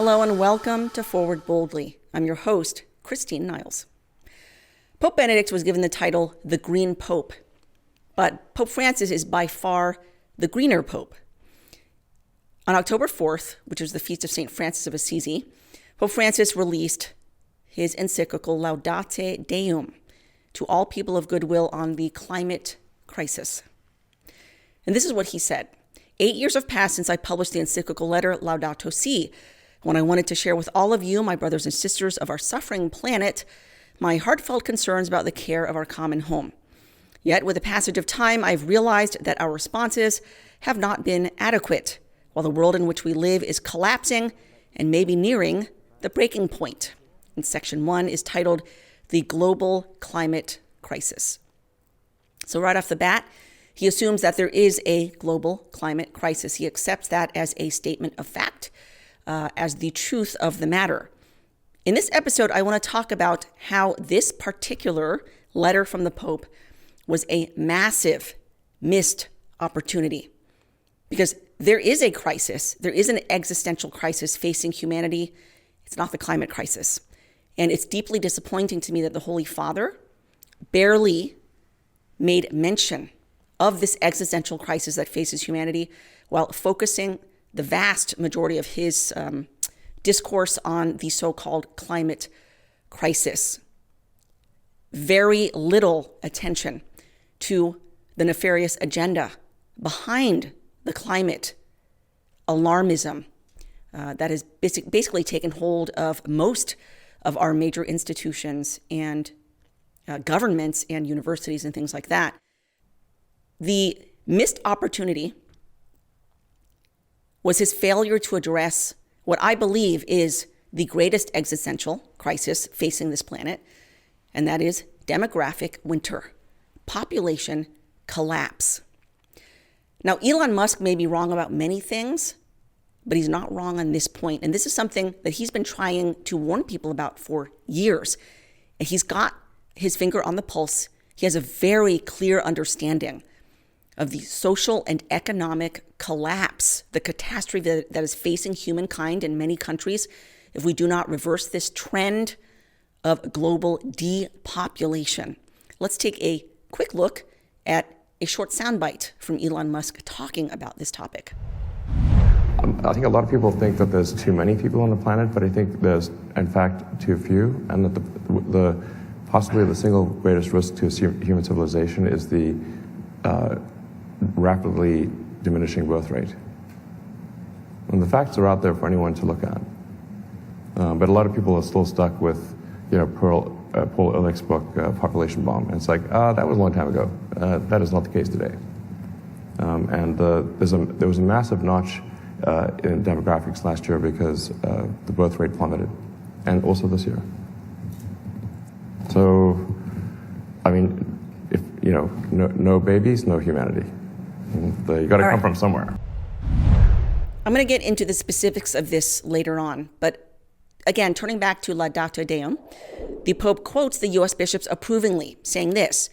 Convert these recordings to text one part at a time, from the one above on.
Hello and welcome to Forward Boldly. I'm your host, Christine Niles. Pope Benedict was given the title the Green Pope, but Pope Francis is by far the greener Pope. On October 4th, which is the feast of St. Francis of Assisi, Pope Francis released his encyclical Laudate Deum to all people of goodwill on the climate crisis. And this is what he said. 8 years have passed since I published the encyclical letter Laudato Si, when I wanted to share with all of you, my brothers and sisters of our suffering planet, my heartfelt concerns about the care of our common home. Yet, with the passage of time, I've realized that our responses have not been adequate, while the world in which we live is collapsing and maybe nearing the breaking point. And section 1 is titled The Global Climate Crisis. So right off the bat, he assumes that there is a global climate crisis. He accepts that as a statement of fact, as the truth of the matter. In this episode, I want to talk about how this particular letter from the Pope was a massive missed opportunity. Because there is a crisis, there is an existential crisis facing humanity. It's not the climate crisis. And it's deeply disappointing to me that the Holy Father barely made mention of this existential crisis that faces humanity while focusing the vast majority of his discourse on the so-called climate crisis. Very little attention to the nefarious agenda behind the climate alarmism that has basically taken hold of most of our major institutions and governments and universities and things like that. The missed opportunity was his failure to address what I believe is the greatest existential crisis facing this planet, and that is demographic winter, population collapse. Now, Elon Musk may be wrong about many things, but he's not wrong on this point. And this is something that he's been trying to warn people about for years. And he's got his finger on the pulse. He has a very clear understanding of the social and economic collapse, the catastrophe that is facing humankind in many countries if we do not reverse this trend of global depopulation. Let's take a quick look at a short soundbite from Elon Musk talking about this topic. I think a lot of people think that there's too many people on the planet, but I think there's, in fact, too few, and that the possibly the single greatest risk to human civilization is the rapidly diminishing birth rate. And the facts are out there for anyone to look at. But a lot of people are still stuck with, Paul Ehrlich's book, Population Bomb. And it's like, that was a long time ago. That is not the case today. And there was a massive notch in demographics last year because the birth rate plummeted, and also this year. So, I mean, if no babies, no humanity. You got to come from somewhere. I'm going to get into the specifics of this later on, but again, turning back to Laudate Deum, the Pope quotes the U.S. bishops approvingly, saying this,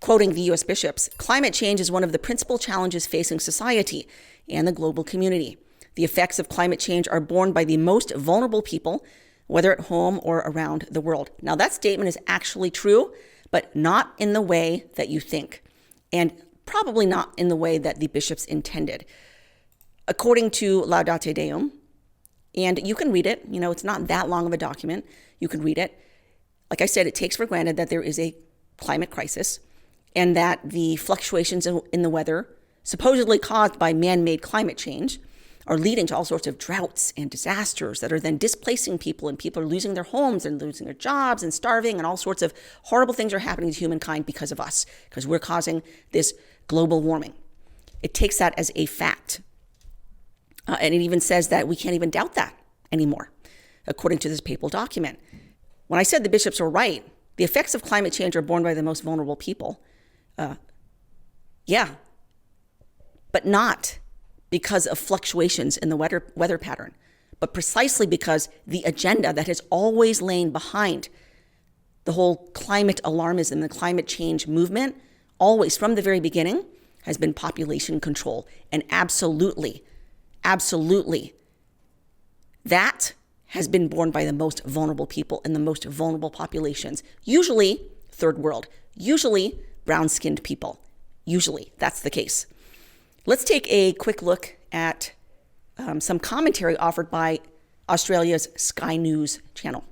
quoting the U.S. bishops, "Climate change is one of the principal challenges facing society and the global community. The effects of climate change are borne by the most vulnerable people, whether at home or around the world." Now, that statement is actually true, but not in the way that you think, and probably not in the way that the bishops intended. According to Laudate Deum, and you can read it, it's not that long of a document, you can read it. Like I said, it takes for granted that there is a climate crisis and that the fluctuations in the weather, supposedly caused by man-made climate change, are leading to all sorts of droughts and disasters that are then displacing people, and people are losing their homes and losing their jobs and starving, and all sorts of horrible things are happening to humankind because of us, because we're causing this global warming. It takes that as a fact. And it even says that we can't even doubt that anymore, according to this papal document. When I said the bishops were right, the effects of climate change are borne by the most vulnerable people. Yeah, but not because of fluctuations in the weather pattern, but precisely because the agenda that has always lain behind the whole climate alarmism, the climate change movement, always from the very beginning, has been population control. And absolutely, that has been borne by the most vulnerable people in the most vulnerable populations, usually third world, usually brown-skinned people. Usually, that's the case. Let's take a quick look at some commentary offered by Australia's Sky News channel.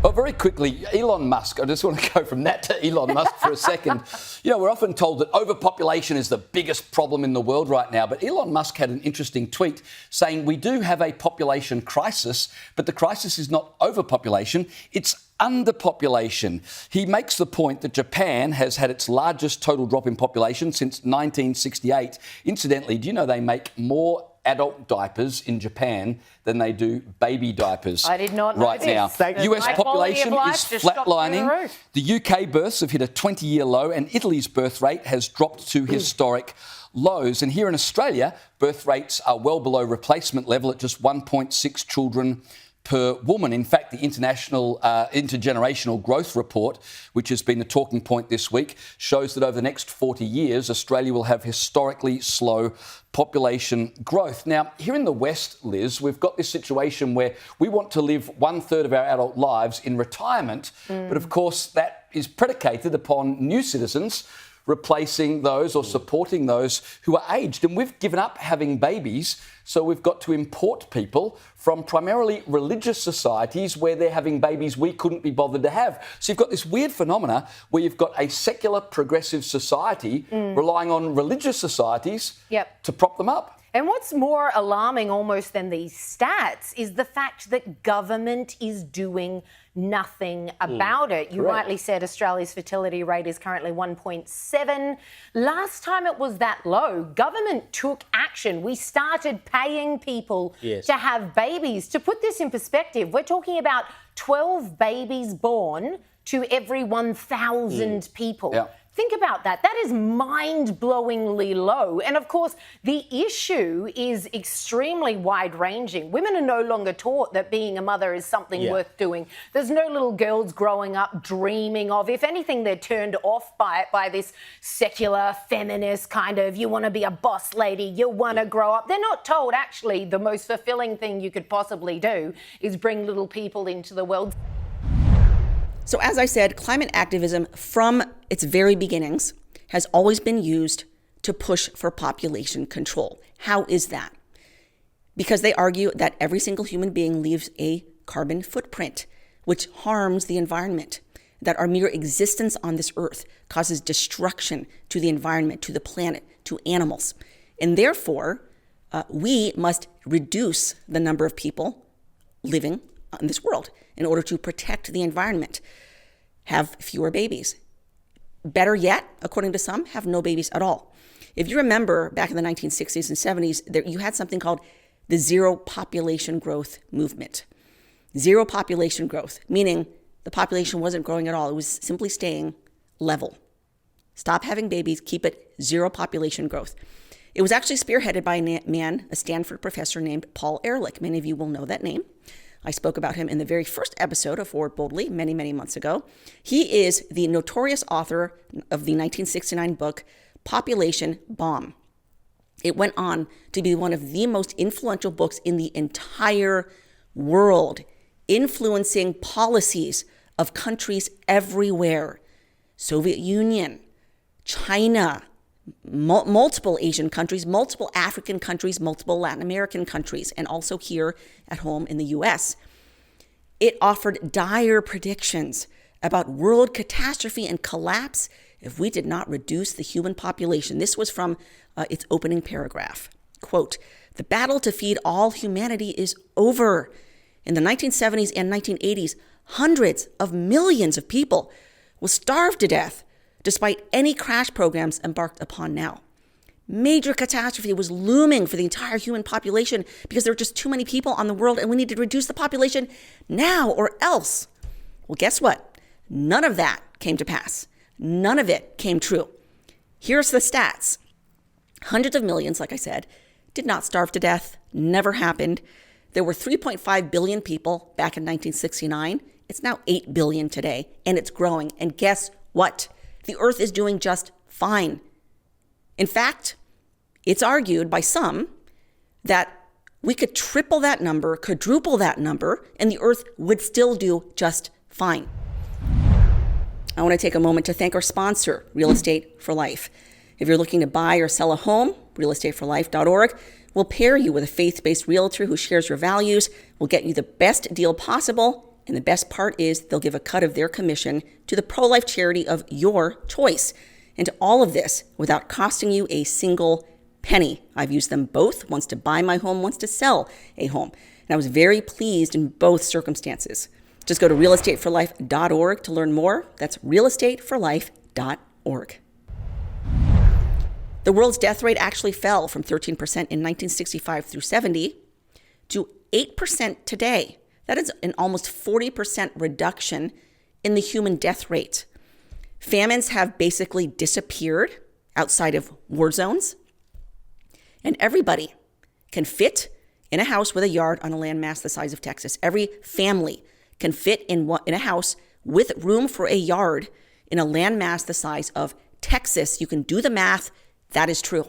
Well, very quickly, Elon Musk, I just want to go from that to Elon Musk for a second. We're often told that overpopulation is the biggest problem in the world right now, but Elon Musk had an interesting tweet saying we do have a population crisis, but the crisis is not overpopulation, it's underpopulation. He makes the point that Japan has had its largest total drop in population since 1968. Incidentally, do you know they make more adult diapers in Japan than they do baby diapers? I did not know right this. now. US population is flatlining. The UK births have hit a 20-year low, and Italy's birth rate has dropped to historic lows. And here in Australia, birth rates are well below replacement level at just 1.6 children per woman. In fact, the International Intergenerational Growth Report, which has been the talking point this week, shows that over the next 40 years, Australia will have historically slow population growth. Now, here in the West, Liz, we've got this situation where we want to live 1/3 of our adult lives in retirement, but of course that is predicated upon new citizens replacing those or supporting those who are aged. And we've given up having babies, so we've got to import people from primarily religious societies where they're having babies we couldn't be bothered to have. So you've got this weird phenomena where you've got a secular progressive society relying on religious societies to prop them up. And what's more alarming almost than these stats is the fact that government is doing nothing about it. You rightly said Australia's fertility rate is currently 1.7. Last time it was that low, government took action. We started paying people to have babies. To put this in perspective, we're talking about 12 babies born to every 1,000 people. Yeah. Think about that. That is mind-blowingly low. And of course, the issue is extremely wide-ranging. Women are no longer taught that being a mother is something worth doing. There's no little girls growing up dreaming of. If anything, they're turned off by it, by this secular, feminist kind of, you want to be a boss lady, you want to grow up. They're not told, actually, the most fulfilling thing you could possibly do is bring little people into the world. So as I said, climate activism from its very beginnings has always been used to push for population control. How is that? Because they argue that every single human being leaves a carbon footprint, which harms the environment, that our mere existence on this earth causes destruction to the environment, to the planet, to animals. And therefore, we must reduce the number of people living in this world in order to protect the environment, have fewer babies. Better yet, according to some, have no babies at all. If you remember back in the 1960s and 70s, you had something called the zero population growth movement. Zero population growth, meaning the population wasn't growing at all. It was simply staying level. Stop having babies, keep it zero population growth. It was actually spearheaded by a man, a Stanford professor named Paul Ehrlich. Many of you will know that name. I spoke about him in the very first episode of Forward Boldly many, many months ago. He is the notorious author of the 1969 book, Population Bomb. It went on to be one of the most influential books in the entire world, influencing policies of countries everywhere. Soviet Union, China, multiple Asian countries, multiple African countries, multiple Latin American countries, and also here at home in the US. It offered dire predictions about world catastrophe and collapse if we did not reduce the human population. This was from its opening paragraph. Quote, "The battle to feed all humanity is over. In the 1970s and 1980s, hundreds of millions of people will starve to death despite any crash programs embarked upon now. Major catastrophe was looming for the entire human population because there were just too many people on the world and we need to reduce the population now or else." Well, guess what? None of that came to pass. None of it came true. Here's the stats. Hundreds of millions, like I said, did not starve to death, never happened. There were 3.5 billion people back in 1969. It's now 8 billion today, and it's growing. And guess what? The earth is doing just fine. In fact, it's argued by some that We could triple that number, quadruple that number, and the Earth would still do just fine. I want to take a moment to thank our sponsor, Real Estate for Life. If you're looking to buy or sell a home, realestateforlife.org will pair you with a faith-based realtor who shares your values, will get you the best deal possible, and the best part is they'll give a cut of their commission to the pro-life charity of your choice. And all of this without costing you a single penny. I've used them both, once to buy my home, once to sell a home. And I was very pleased in both circumstances. Just go to realestateforlife.org to learn more. That's realestateforlife.org. The world's death rate actually fell from 13% in 1965 through 70 to 8% today. That is an almost 40% reduction in the human death rate. Famines have basically disappeared outside of war zones. And everybody can fit in a house with a yard on a landmass the size of Texas. Every family can fit in a house with room for a yard in a landmass the size of Texas. You can do the math. That is true.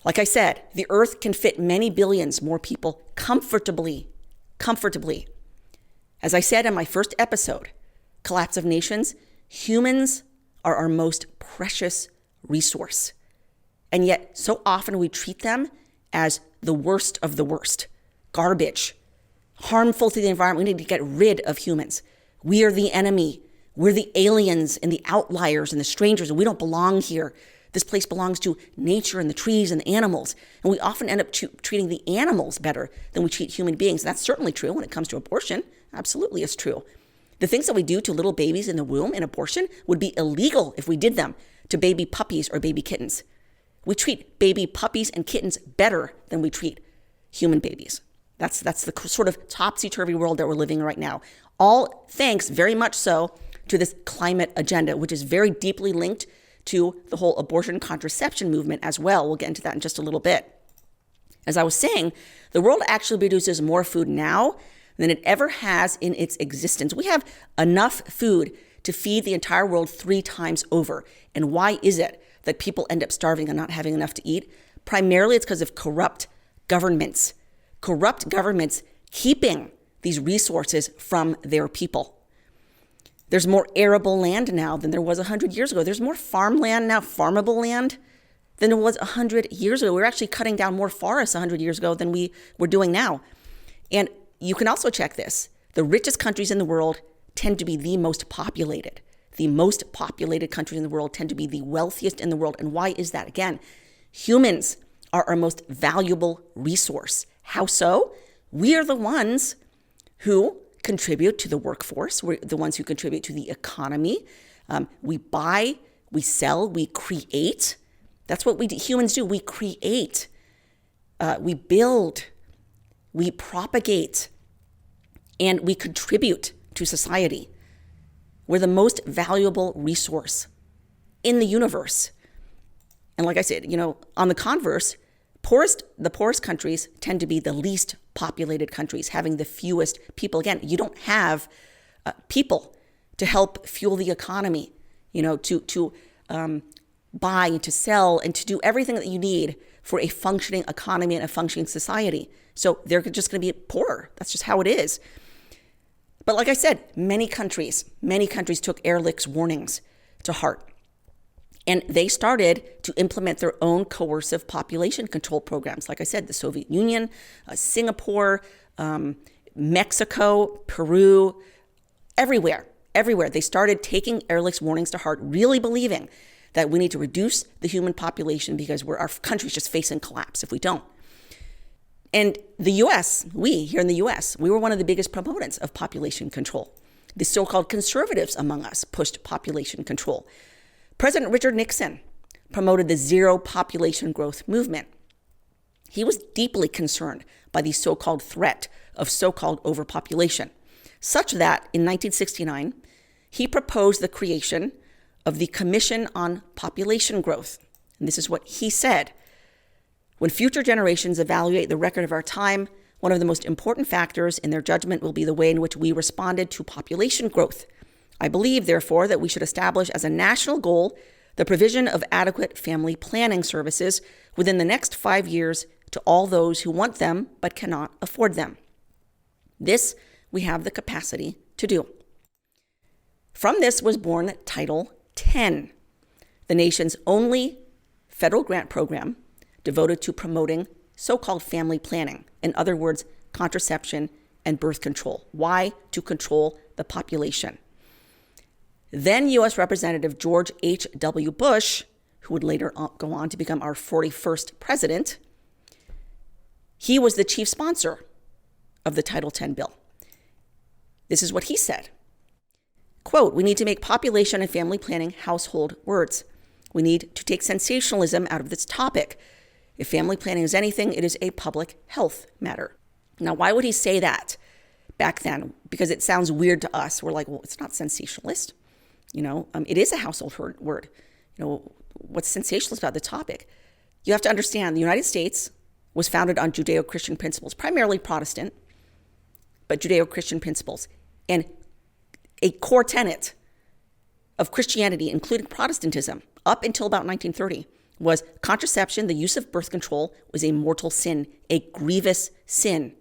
Like I said, the Earth can fit many billions more people comfortably. As I said in my first episode, Collapse of Nations, humans are our most precious resource. And yet, so often we treat them as the worst of the worst. Garbage. Harmful to the environment. We need to get rid of humans. We are the enemy. We're the aliens and the outliers and the strangers, and we don't belong here. This place belongs to nature and the trees and the animals. And we often end up treating the animals better than we treat human beings. And that's certainly true when it comes to abortion. Absolutely, it's true. The things that we do to little babies in the womb in abortion would be illegal if we did them to baby puppies or baby kittens. We treat baby puppies and kittens better than we treat human babies. That's the sort of topsy-turvy world that we're living in right now. All thanks very much so to this climate agenda, which is very deeply linked to the whole abortion contraception movement as well. We'll get into that in just a little bit. As I was saying, the world actually produces more food now than it ever has in its existence. We have enough food to feed the entire world 3 times over. And why is it that people end up starving and not having enough to eat? Primarily, it's because of corrupt governments. Corrupt governments keeping these resources from their people. There's more arable land now than there was 100 years ago. There's more farmland now, farmable land, than there was 100 years ago. We were actually cutting down more forests 100 years ago than we were doing now. And you can also check this. The richest countries in the world tend to be the most populated. The most populated countries in the world tend to be the wealthiest in the world. And why is that? Again, humans are our most valuable resource. How so? We are the ones who contribute to the workforce. We're the ones who contribute to the economy. We buy, we sell, we create. That's what humans do. We create, we build, we propagate, and we contribute to society. We're the most valuable resource in the universe. And like I said, on the converse, the poorest countries tend to be the least populated countries, having the fewest people. Again, you don't have people to help fuel the economy, to buy and to sell and to do everything that you need for a functioning economy and a functioning society. So they're just going to be poorer. That's just how it is. But like I said, many countries took Ehrlich's warnings to heart. And they started to implement their own coercive population control programs. Like I said, the Soviet Union, Singapore, Mexico, Peru, everywhere. They started taking Ehrlich's warnings to heart, really believing that we need to reduce the human population because our country's just facing collapse if we don't. And the U.S., here in the U.S., we were one of the biggest proponents of population control. The so-called conservatives among us pushed population control. President Richard Nixon promoted the zero population growth movement. He was deeply concerned by the so-called threat of so-called overpopulation, such that in 1969, he proposed the creation of the Commission on Population Growth. And this is what he said. When future generations evaluate the record of our time, one of the most important factors in their judgment will be the way in which we responded to population growth. I believe, therefore, that we should establish as a national goal the provision of adequate family planning services within the next 5 years to all those who want them but cannot afford them. This we have the capacity to do. From this was born Title X, the nation's only federal grant program devoted to promoting so-called family planning. In other words, contraception and birth control. Why? To control the population. Then U.S. Representative George H.W. Bush, who would later go on to become our 41st president, he was the chief sponsor of the Title X bill. This is what he said. Quote, "We need to make population and family planning household words. We need to take sensationalism out of this topic. If family planning is anything, it is a public health matter." Now, why would he say that back then? Because it sounds weird to us. We're like, well, it's not sensationalist. It is a household word. What's sensationalist about the topic? You have to understand the United States was founded on Judeo-Christian principles, primarily Protestant, but Judeo-Christian principles. And a core tenet of Christianity, including Protestantism, up until about 1930, was contraception, the use of birth control, was a mortal sin, a grievous sin,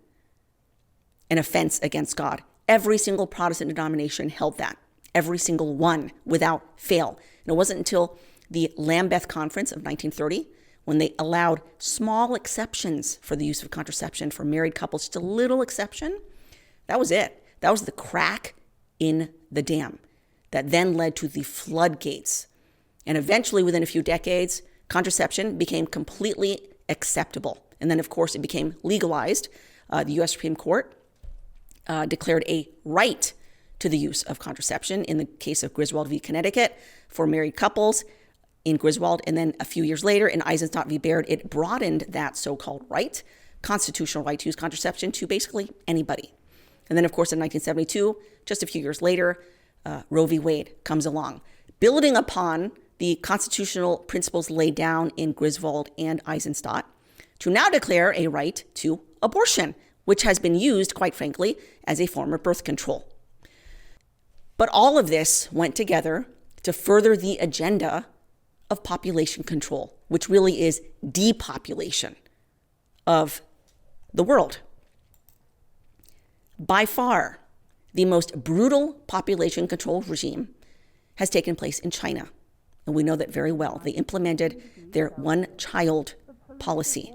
an offense against God. Every single Protestant denomination held that. Every single one, without fail. And it wasn't until the Lambeth Conference of 1930 when they allowed small exceptions for the use of contraception for married couples, just a little exception. That was it. That was the crack in the dam that then led to the floodgates. And eventually, within a few decades, contraception became completely acceptable. And then, of course, it became legalized. The U.S. Supreme Court declared a right to the use of contraception in the case of Griswold v. Connecticut for married couples in Griswold. And then a few years later in Eisenstadt v. Baird, it broadened that so-called right, constitutional right to use contraception, to basically anybody. And then, of course, in 1972, just a few years later, Roe v. Wade comes along, building upon the constitutional principles laid down in Griswold and Eisenstadt to now declare a right to abortion, which has been used, quite frankly, as a form of birth control. But all of this went together to further the agenda of population control, which really is depopulation of the world. By far, the most brutal population control regime has taken place in China. And we know that very well. They implemented their one-child policy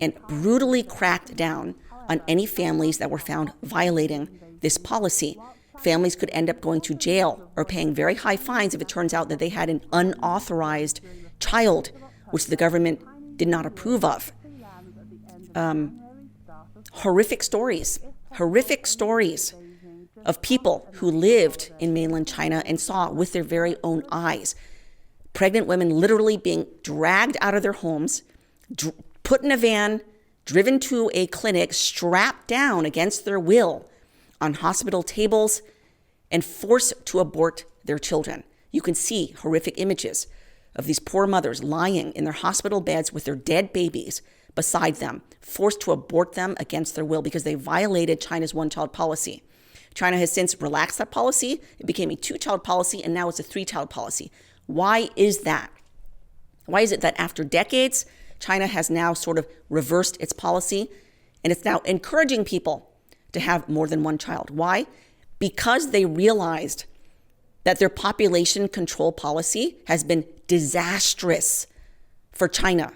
and brutally cracked down on any families that were found violating this policy. Families could end up going to jail or paying very high fines if it turns out that they had an unauthorized child, which the government did not approve of. Horrific stories of people who lived in mainland China and saw with their very own eyes pregnant women literally being dragged out of their homes, put in a van, driven to a clinic, strapped down against their will on hospital tables, and forced to abort their children. You can see horrific images of these poor mothers lying in their hospital beds with their dead babies beside them, forced to abort them against their will because they violated China's one-child policy. China has since relaxed that policy. It became a two-child policy, and now it's a three-child policy. Why is that? Why is it that after decades, China has now sort of reversed its policy, and it's now encouraging people to have more than one child? Why? Because they realized that their population control policy has been disastrous for China,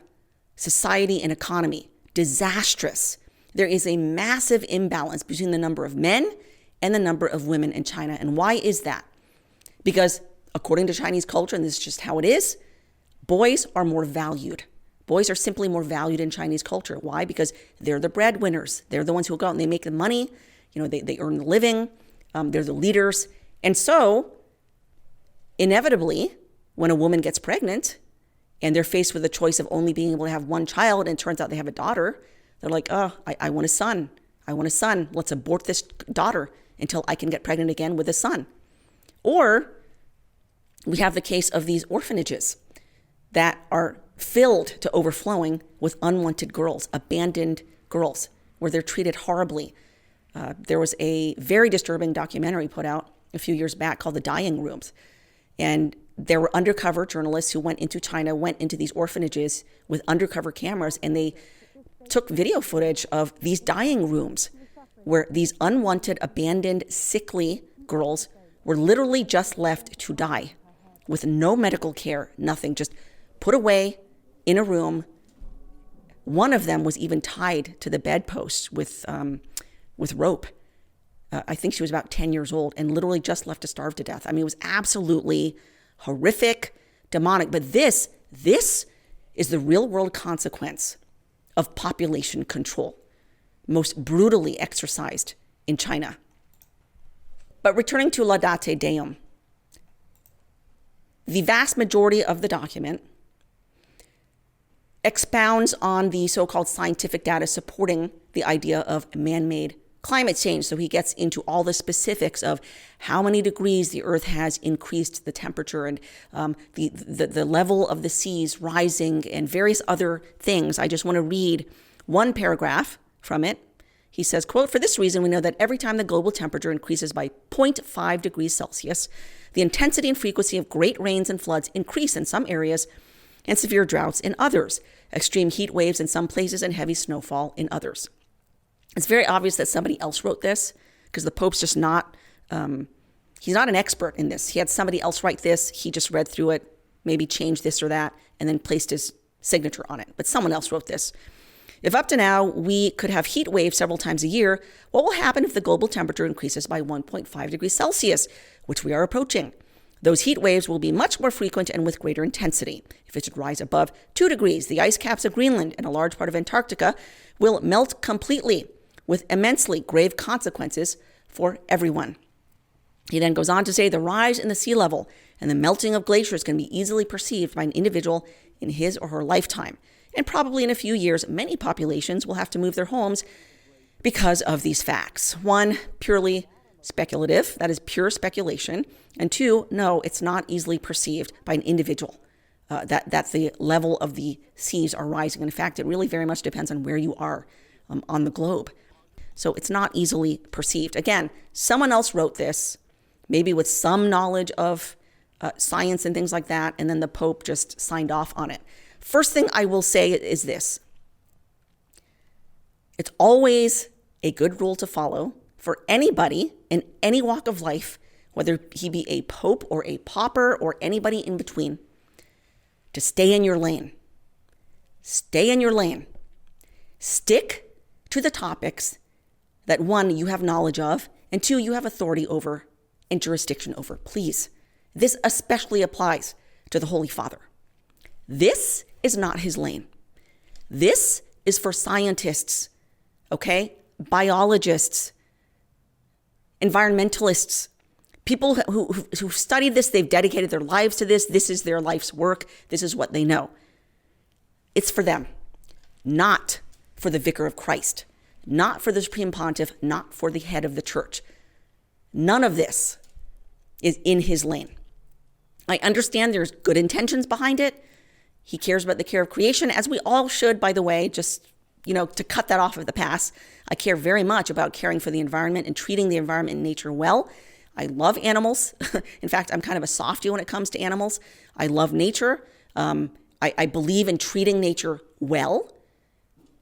society and economy. Disastrous. There is a massive imbalance between the number of men and the number of women in China. And why is that? Because according to Chinese culture, and this is just how it is, boys are more valued. Boys are simply more valued in Chinese culture. Why? Because they're the breadwinners. They're the ones who go out and they make the money. They earn the living. They're the leaders. And so, inevitably, when a woman gets pregnant and they're faced with the choice of only being able to have one child, and it turns out they have a daughter, they're like, oh, I want a son. I want a son. Let's abort this daughter until I can get pregnant again with a son. Or we have the case of these orphanages that are filled to overflowing with unwanted girls, abandoned girls, where they're treated horribly. There was a very disturbing documentary put out a few years back called The Dying Rooms. And there were undercover journalists who went into China, went into these orphanages with undercover cameras, and they took video footage of these dying rooms where these unwanted, abandoned, sickly girls were literally just left to die with no medical care, nothing, just put away in a room. One of them was even tied to the bedpost with rope. I think she was about 10 years old and literally just left to starve to death. I mean, it was absolutely horrific, demonic. But this is the real world consequence of population control, most brutally exercised in China. But returning to Laudate Deum, the vast majority of the document expounds on the so-called scientific data supporting the idea of man-made climate change. So he gets into all the specifics of how many degrees the Earth has increased the temperature and the level of the seas rising and various other things. I just want to read one paragraph from it. He says, quote, "For this reason, we know that every time the global temperature increases by 0.5 degrees Celsius, the intensity and frequency of great rains and floods increase in some areas and severe droughts in others, extreme heat waves in some places and heavy snowfall in others." It's very obvious that somebody else wrote this because the Pope's just not, he's not an expert in this. He had somebody else write this. He just read through it, maybe changed this or that, and then placed his signature on it. But someone else wrote this. "If up to now we could have heat waves several times a year, what will happen if the global temperature increases by 1.5 degrees Celsius, which we are approaching? Those heat waves will be much more frequent and with greater intensity. If it should rise above 2 degrees, the ice caps of Greenland and a large part of Antarctica will melt completely, with immensely grave consequences for everyone." He then goes on to say the rise in the sea level and the melting of glaciers can be easily perceived by an individual in his or her lifetime. And probably in a few years, many populations will have to move their homes because of these facts. One, purely speculative, that is pure speculation. And two, no, it's not easily perceived by an individual. That the level of the seas are rising. In fact, it really very much depends on where you are on the globe. So it's not easily perceived. Again, someone else wrote this, maybe with some knowledge of science and things like that, and then the Pope just signed off on it. First thing I will say is this. It's always a good rule to follow for anybody in any walk of life, whether he be a pope or a pauper or anybody in between, to stay in your lane. Stay in your lane. Stick to the topics that one, you have knowledge of, and two, you have authority over and jurisdiction over. Please. This especially applies to the Holy Father. This is not his lane. This is for scientists, okay? Biologists, environmentalists, people who studied this, they've dedicated their lives to this. This is their life's work. This is what they know. It's for them, not for the Vicar of Christ, not for the Supreme Pontiff, not for the head of the church. None of this is in his lane. I understand there's good intentions behind it. He cares about the care of creation, as we all should, by the way, just, to cut that off of the pass. I care very much about caring for the environment and treating the environment and nature well. I love animals. In fact, I'm kind of a softie when it comes to animals. I love nature. I believe in treating nature well.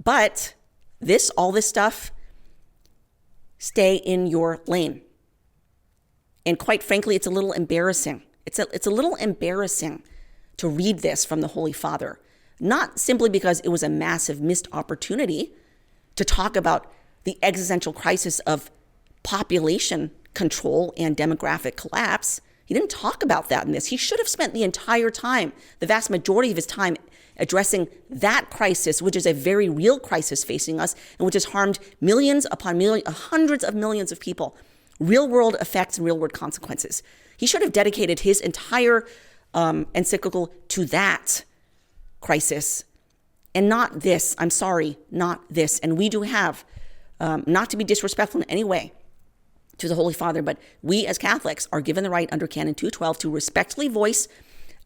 But all this stuff, stay in your lane. And quite frankly, it's a little embarrassing. It's a little embarrassing to read this from the Holy Father, not simply because it was a massive missed opportunity to talk about the existential crisis of population control and demographic collapse. He didn't talk about that in this. He should have spent the entire time, the vast majority of his time, addressing that crisis, which is a very real crisis facing us and which has harmed millions upon millions, hundreds of millions of people, real world effects and real world consequences. He should have dedicated his entire encyclical to that crisis and not this. I'm sorry, not this. And we do have, not to be disrespectful in any way to the Holy Father, but we as Catholics are given the right under Canon 212 to respectfully voice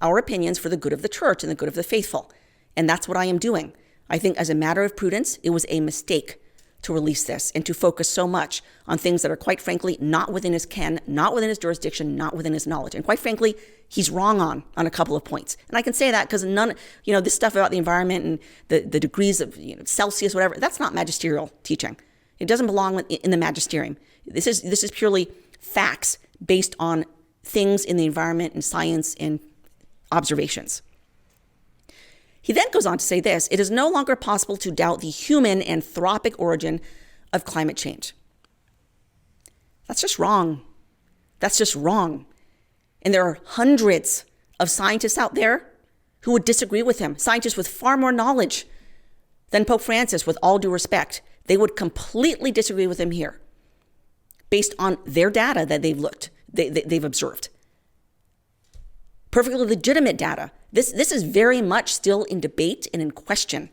our opinions for the good of the church and the good of the faithful. And that's what I am doing. I think as a matter of prudence, it was a mistake to release this and to focus so much on things that are, quite frankly, not within his ken, not within his jurisdiction, not within his knowledge. And quite frankly, he's wrong on a couple of points. And I can say that because this stuff about the environment and the degrees of Celsius, whatever, that's not magisterial teaching. It doesn't belong in the magisterium. This is purely facts based on things in the environment and science and observations. He then goes on to say this: it is no longer possible to doubt the human anthropic origin of climate change. That's just wrong. That's just wrong. And there are hundreds of scientists out there who would disagree with him, scientists with far more knowledge than Pope Francis, with all due respect. They would completely disagree with him here based on their data that they've observed. Perfectly legitimate data. This is very much still in debate and in question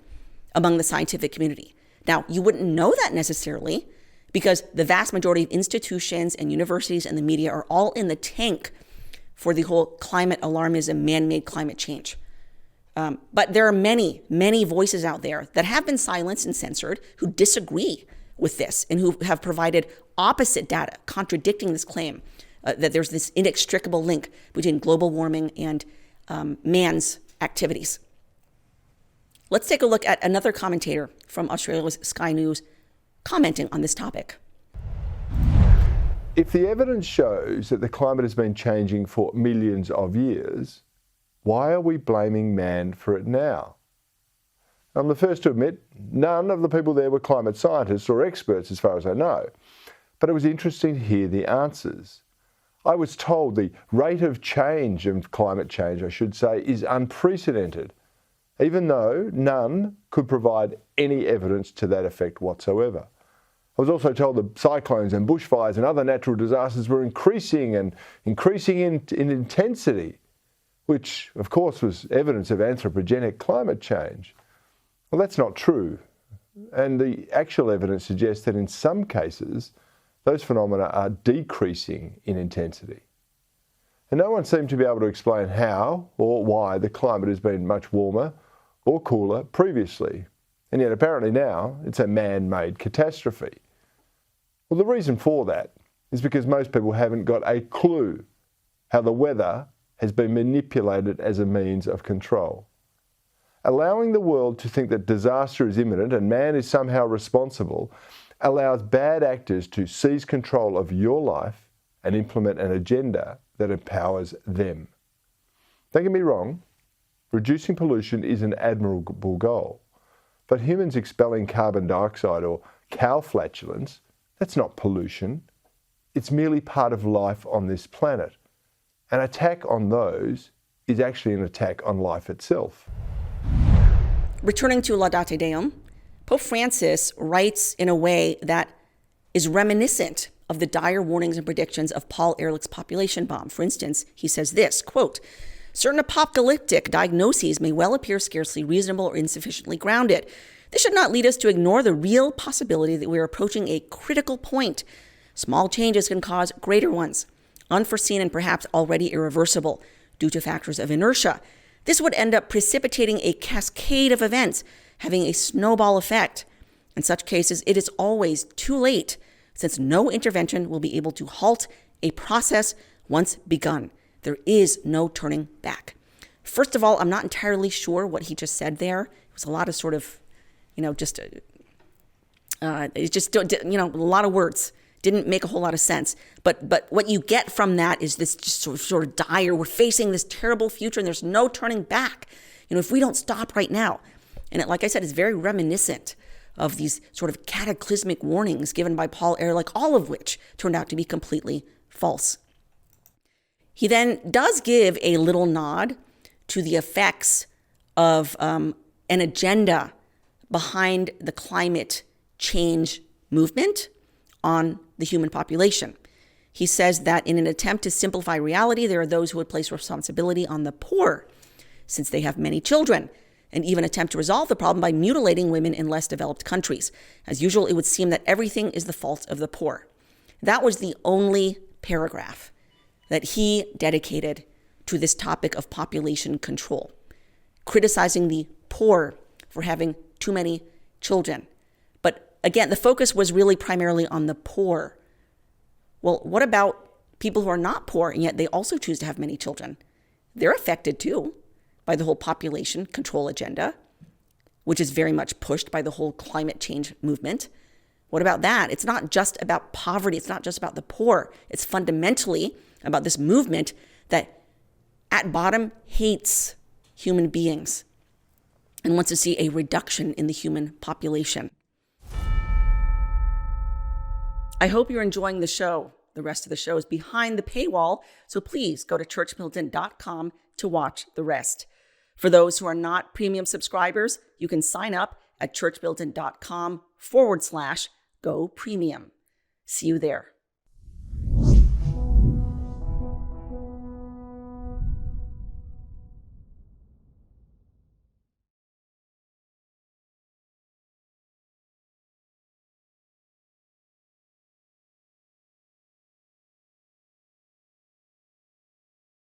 among the scientific community. Now, you wouldn't know that necessarily because the vast majority of institutions and universities and the media are all in the tank for the whole climate alarmism, man-made climate change. But there are many, many voices out there that have been silenced and censored who disagree with this and who have provided opposite data contradicting this claim that there's this inextricable link between global warming and man's activities. Let's take a look at another commentator from Australia's Sky News commenting on this topic. If the evidence shows that the climate has been changing for millions of years, why are we blaming man for it now? I'm the first to admit none of the people there were climate scientists or experts as far as I know, but it was interesting to hear the answers. I was told the rate of change, of climate change I should say, is unprecedented, even though none could provide any evidence to that effect whatsoever. I was also told that cyclones and bushfires and other natural disasters were increasing in intensity, which of course was evidence of anthropogenic climate change. Well, that's not true. And the actual evidence suggests that in some cases, those phenomena are decreasing in intensity. And no one seemed to be able to explain how or why the climate has been much warmer or cooler previously. And yet apparently now it's a man-made catastrophe. Well, the reason for that is because most people haven't got a clue how the weather has been manipulated as a means of control. Allowing the world to think that disaster is imminent and man is somehow responsible allows bad actors to seize control of your life and implement an agenda that empowers them. Don't get me wrong, reducing pollution is an admirable goal, but humans expelling carbon dioxide or cow flatulence, that's not pollution. It's merely part of life on this planet. An attack on those is actually an attack on life itself. Returning to Laudate Deum, Pope Francis writes in a way that is reminiscent of the dire warnings and predictions of Paul Ehrlich's population bomb. For instance, he says this, quote, certain apocalyptic diagnoses may well appear scarcely reasonable or insufficiently grounded. This should not lead us to ignore the real possibility that we are approaching a critical point. Small changes can cause greater ones, unforeseen and perhaps already irreversible due to factors of inertia. This would end up precipitating a cascade of events, having a snowball effect. In such cases, it is always too late, since no intervention will be able to halt a process once begun. There is no turning back. First of all, I'm not entirely sure what he just said there. It was a lot of sort of, a lot of words. Didn't make a whole lot of sense. But what you get from that is this just sort of dire, we're facing this terrible future and there's no turning back. If we don't stop right now. And like I said, it's very reminiscent of these sort of cataclysmic warnings given by Paul Ehrlich, all of which turned out to be completely false. He then does give a little nod to the effects of an agenda behind the climate change movement on the human population. He says that in an attempt to simplify reality, there are those who would place responsibility on the poor, since they have many children, and even attempt to resolve the problem by mutilating women in less developed countries. As usual, it would seem that everything is the fault of the poor. That was the only paragraph that he dedicated to this topic of population control, criticizing the poor for having too many children. But again, the focus was really primarily on the poor. Well, what about people who are not poor and yet they also choose to have many children? They're affected too by the whole population control agenda, which is very much pushed by the whole climate change movement. What about that? It's not just about poverty. It's not just about the poor. It's fundamentally about this movement that at bottom hates human beings and wants to see a reduction in the human population. I hope you're enjoying the show. The rest of the show is behind the paywall, so please go to churchmilitant.com to watch the rest. For those who are not premium subscribers, you can sign up at churchmilitant.com/go premium. See you there.